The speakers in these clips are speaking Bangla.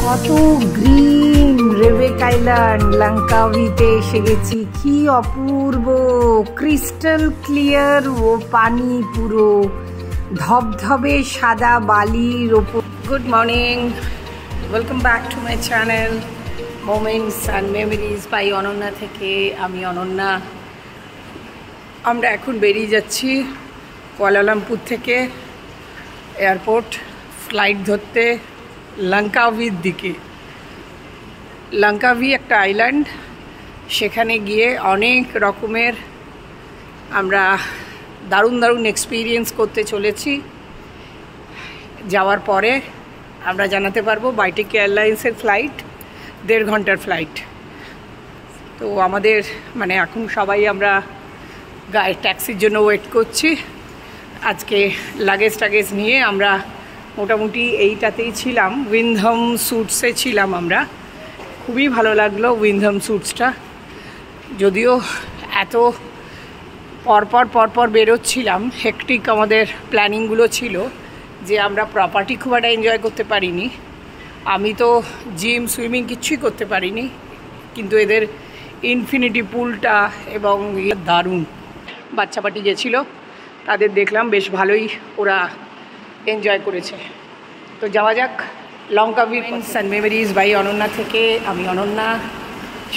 কত গ্রিন রেবেক আইল্যান্ড লঙ্কাভিতে এসে গেছি। কি অপূর্ব ক্রিস্টাল ক্লিয়ার ও পানি পুরো ধবধবে সাদা বালির ওপর। Good morning, welcome back to my channel moments and memories by Ananya থেকে। আমি অনন্যা। আমরা এখন বেরিয়ে যাচ্ছি কুয়ালালামপুর থেকে এয়ারপোর্ট ফ্লাইট ধরতে লঙ্কাভির দিকে। লঙ্কাভি একটা আইল্যান্ড, সেখানে গিয়ে অনেক রকমের আমরা দারুণ দারুণ এক্সপিরিয়েন্স করতে চলেছি। যাওয়ার পরে আমরা জানাতে পারবো। বাইটেক এয়ারলাইন্সের ফ্লাইট 1.5 ঘন্টার ফ্লাইট। তো আমাদের এখন সবাই আমরা গায়ে ট্যাক্সির জন্য ওয়েট করছি। আজকে লাগেজ টাগেজ নিয়ে আমরা মোটামুটি এইটাতেই ছিলাম, উইন্ডহাম স্যুটসে ছিলাম আমরা। খুবই ভালো লাগলো উইন্ডহাম স্যুটসটা, যদিও এত পরপর বেরোচ্ছিলাম, হেকটিক আমাদের প্ল্যানিংগুলো ছিল যে আমরা প্রপার্টি খুব একটা এনজয় করতে পারিনি। আমি তো জিম সুইমিং কিচ্ছুই করতে পারিনি, কিন্তু এদের ইনফিনিটি পুলটা এবং দারুণ। বাচ্চা পাটি গেছিলো, তাদের দেখলাম বেশ ভালোই ওরা এনজয় করেছে। তো যাওয়া যাক লঙ্কাভি অ্যান্ড মেমোরিজ বাই অনন্যা থেকে। আমি অনন্যা,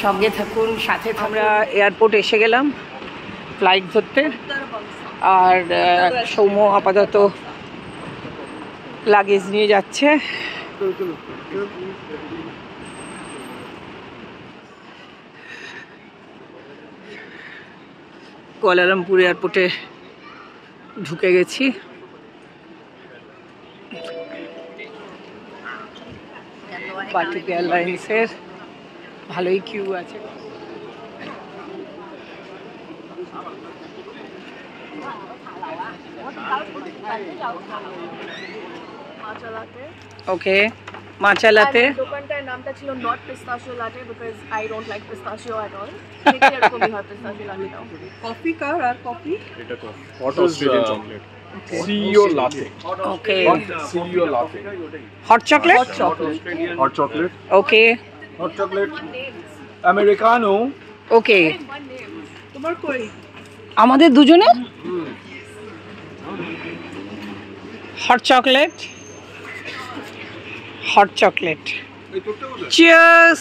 সঙ্গে থাকুন, সাথে আমরা এয়ারপোর্ট এসে গেলাম ফ্লাইট ধরতে। আর সৌম্য আপাতত লাগেজ নিয়ে যাচ্ছে। কুয়ালালামপুর এয়ারপোর্টে ঢুকে গেছি। বাইটেক এয়ারলাইন্সের ভালোই কিউ আছে। ওকে, মাচা লাতে। দোকানটার নামটা ছিল not pistachio latte, because I don't like pistachio at all. ঠিক এরকমই হয় পিস্তাশিও লাটে দাও। কফি কার আর কফি? এটা coffee. Hot Australian chocolate. CEO latte. Okay. CEO latte. Hot chocolate? Hot chocolate. Okay. Hot chocolate. Americano. Okay. তোমার কই? আমাদের দুজনে hot chocolate. Hot chocolate. Cheers.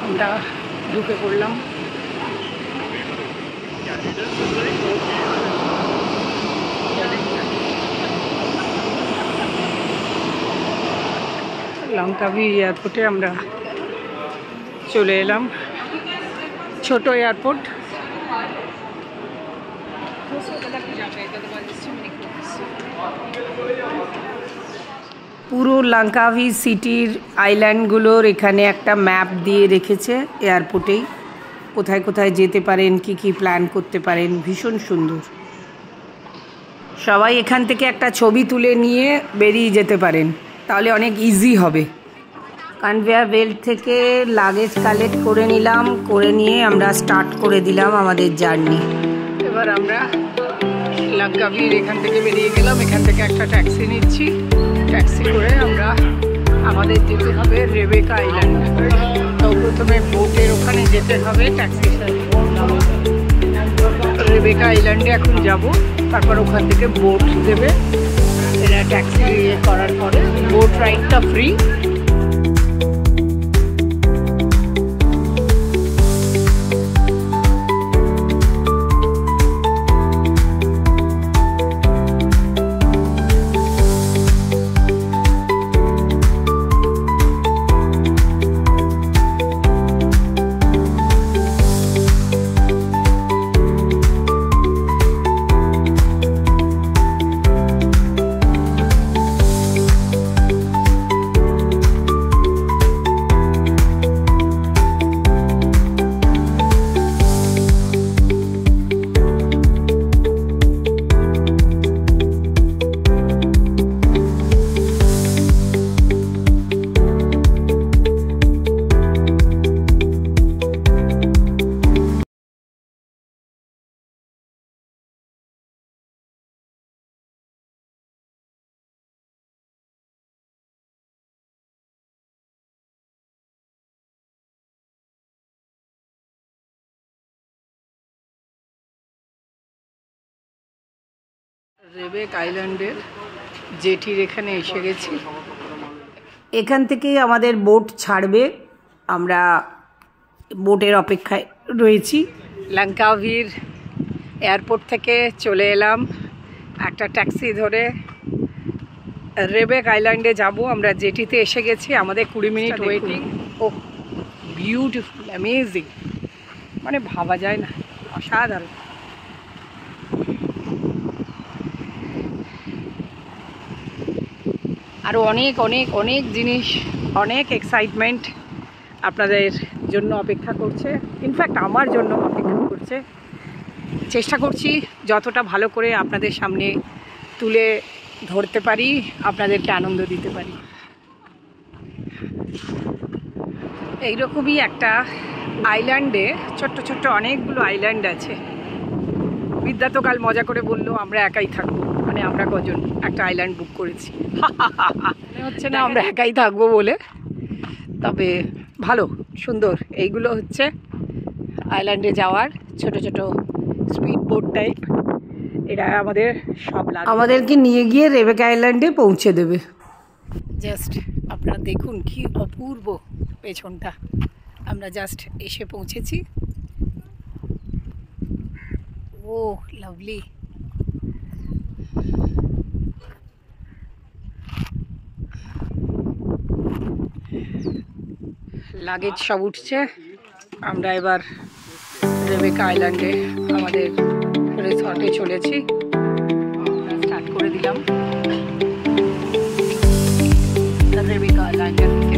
আমরা ঢুকে পড়লাম। লঙ্কাভি এয়ারপোর্টে আমরা চলে এলাম। ছোট এয়ারপোর্ট। পুরো লঙ্কাভি সিটির আইল্যান্ডগুলোর এখানে একটা ম্যাপ দিয়ে রেখেছে এয়ারপোর্টেই, কোথায় কোথায় যেতে পারেন, কি কি প্ল্যান করতে পারেন। ভীষণ সুন্দর। সবাই এখান থেকে একটা ছবি তুলে নিয়ে বেরিয়ে যেতে পারেন, তাহলে অনেক ইজি হবে। কনভেয়ার বেল্ট থেকে লাগেজ কালেক্ট করে নিলাম, করে নিয়ে আমরা স্টার্ট করে দিলাম আমাদের জার্নি। এবার আমরা লঙ্কাভির এখান থেকে বেরিয়ে গেলাম। এখান থেকে একটা ট্যাক্সি নিচ্ছি। ট্যাক্সি করে আমরা আমাদের যেতে হবে রেবেক আইল্যান্ড। তো প্রথমে বোটের ওখানে যেতে হবে, ট্যাক্সি রেবেক আইল্যান্ডে এখন যাব। তারপর ওখান থেকে বোট দেবে। এরা ট্যাক্সি করার পরে বোট রাইডটা ফ্রি। রেবেক আইল্যান্ডের জেটির এখানে এসে গেছি। এখান থেকেই আমাদের বোট ছাড়বে, আমরা বোটের অপেক্ষায় রয়েছি। লঙ্কাভির এয়ারপোর্ট থেকে চলে এলাম একটা ট্যাক্সি ধরে রেবেক আইল্যান্ডে যাব। আমরা জেটিতে এসে গেছি, আমাদের 20 মিনিট ওয়েটিং। ও বিউটিফুল, অ্যামেজিং, মানে ভাবা যায় না, অসাধারণ। আরও অনেক অনেক অনেক জিনিস, অনেক এক্সাইটমেন্ট আপনাদের জন্য অপেক্ষা করছে, ইনফ্যাক্ট আমার জন্য অপেক্ষা করছে। চেষ্টা করছি যতটা ভালো করে আপনাদের সামনে তুলে ধরতে পারি, আপনাদেরকে আনন্দ দিতে পারি। এইরকমই একটা আইল্যান্ডে ছোট্ট ছোট্ট অনেকগুলো আইল্যান্ড আছে। বিদ্যা তো কাল মজা করে বললো আমরা একাই থাকবো, মানে আমরা কজন একটা আইল্যান্ড বুক করেছি। মনে হচ্ছে না আমরা একাই থাকবো বলে, তবে ভালো সুন্দর। এইগুলো হচ্ছে আইল্যান্ডে যাওয়ার ছোট ছোট স্পিড বোট টাইপ। এটা আমাদের সব আমাদেরকে নিয়ে গিয়ে রেবেক আইল্যান্ডে পৌঁছে দেবে। জাস্ট আপনারা দেখুন কি অপূর্ব পেছনটা। আমরা জাস্ট এসে পৌঁছেছি। ও লাভলি। লাগেজ সব উঠছে, আমরা এবার রেবেক আইল্যান্ডে আমাদের রিসর্টে চলেছি। স্টার্ট করে দিলাম রেবেক আইল্যান্ডের থেকে।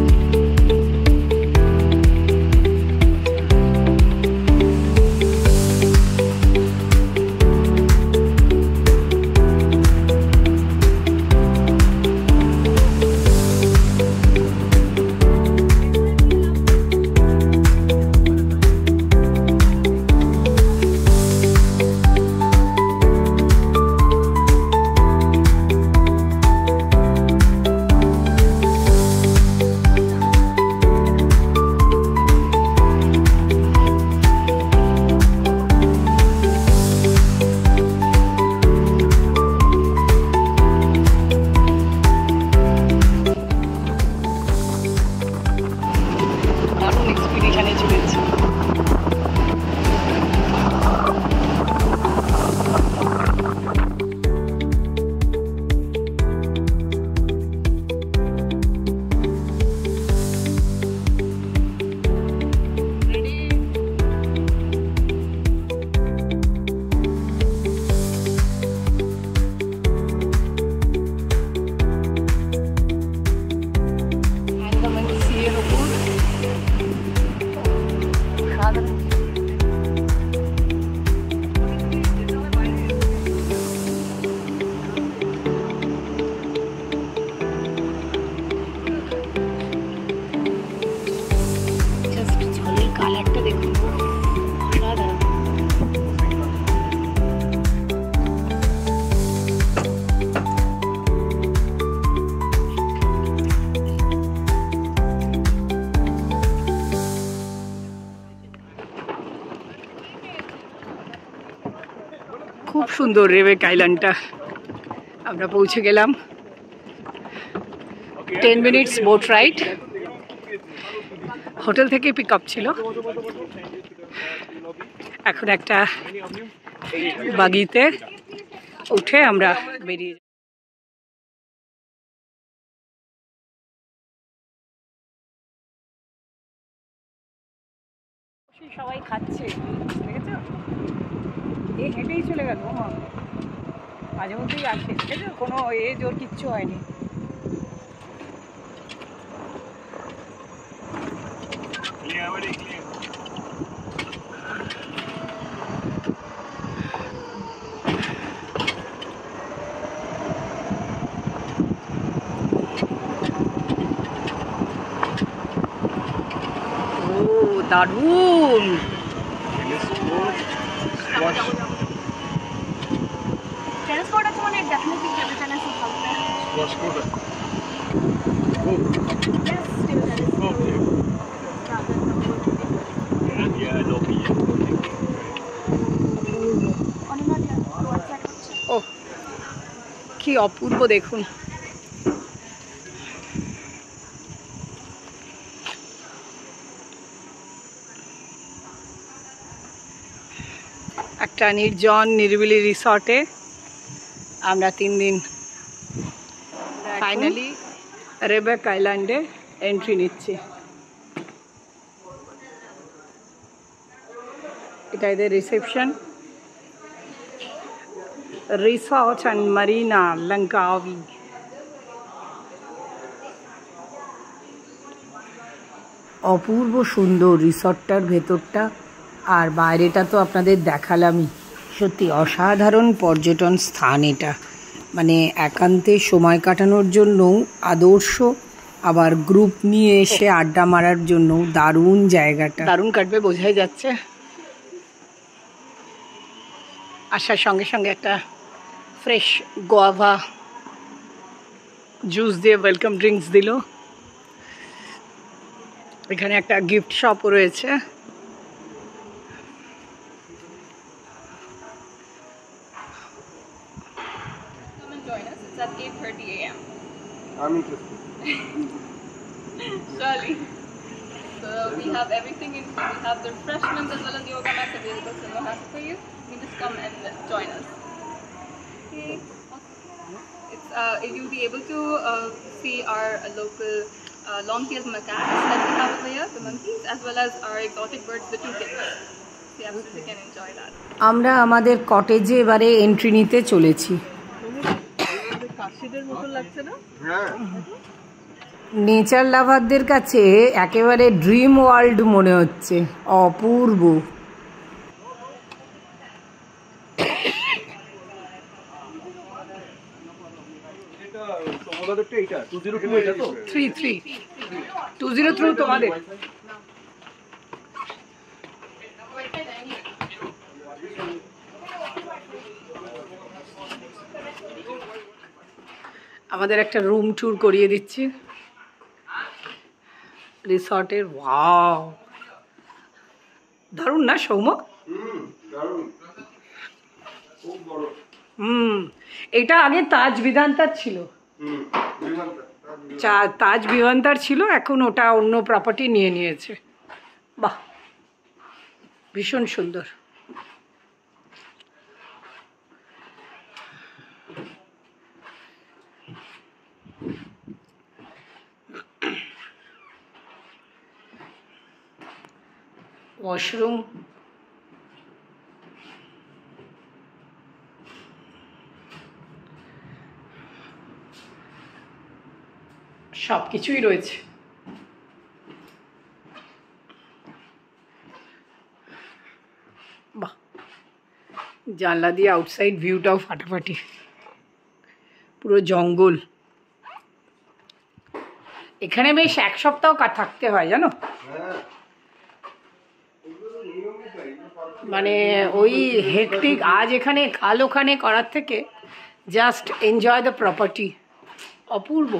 খুব সুন্দর রেবেক আইল্যান্ডটা। আমরা পৌঁছে গেলাম। 10 মিনিটস বোট রাইড। হোটেল থেকে পিক আপ ছিল। এখন একটা বাগিতে উঠে আমরা বেরিয়ে সবাই খাচ্ছে, দেখেছো? এই হেঁটেই চলে গেল, মাঝে মধ্যেই আসে, দেখেছো? কোনো এজ ওর কিচ্ছু হয়নি। দারুণ। টেনিস কোর্ট আছে মানে definitely table tennis is out there. Squash court. Yes, table tennis. Yeah, lobby. Anima দিয়া হোয়াটসঅ্যাপ হচ্ছে। ও অপূর্ব দেখুন। একটা নির্জন নিরিবিলি রিসর্টে আমরা 3 দিন ফাইনালি রেবেক আইল্যান্ডে এন্ট্রি নিচ্ছি। এটা এদের রিসেপশন, রিসর্ট অ্যান্ড মারিনা লঙ্কাবি। অপূর্ব সুন্দর রিসর্টটার ভেতরটা, আর বাইরেটা তো আপনাদের দেখালামই। সত্যি অসাধারণ পর্যটন স্থান এটা, মানে একান্তে সময় কাটানোর জন্য আদর্শ, আবার গ্রুপ নিয়ে এসে আড্ডা মারার জন্য দারুণ জায়গাটা। দারুণ কাটবে বোঝাই যাচ্ছে। আসার সঙ্গে সঙ্গে একটা ফ্রেশ গোয়াভা জুস দিয়ে ওয়েলকাম ড্রিঙ্কস দিল। এখানে একটা গিফট শপও রয়েছে। At 8:30 a.m. I'm interested. Surely. So we have everything in. We have the refreshments as well as yoga mats available, so no hassle for you. You can just come and join us. Okay. It's you'll be able to see our local long-tailed macaques that we have over here, the monkeys, as well as our exotic birds, the toucans. So you absolutely can enjoy that. আমরা আমাদের কটেজে এবারে এন্ট্রি নিতে চলেছি। নেচার লাভারদের কাছে একেবারে ড্রিম ওয়ার্ল্ড মনে হচ্ছে, অপূর্ব। তোমাদের আমাদের একটা রুম ট্যুর করিয়ে দিচ্ছি রিসর্টের। ওয়াও, দারুণ না সৌম্য? এটা আগে তাজ বিধান্তার ছিল, তাজ বিধান্তার ছিল, এখন ওটা অন্য প্রপার্টি নিয়ে নিয়েছে। বাহ, ভীষণ সুন্দর। ওয়াশরুম, সব কিছুই রয়েছে। বাহ, জানলা দিয়ে আউটসাইড ভিউটাও ফাটাফাটি, পুরো জঙ্গল। এখানে বেশ 1 সপ্তাহ থাকতে হয় জানো, মানে ওই হেক্টিক আজ এখানে কাল ওখানে করার থেকে just enjoy the property. Apurba.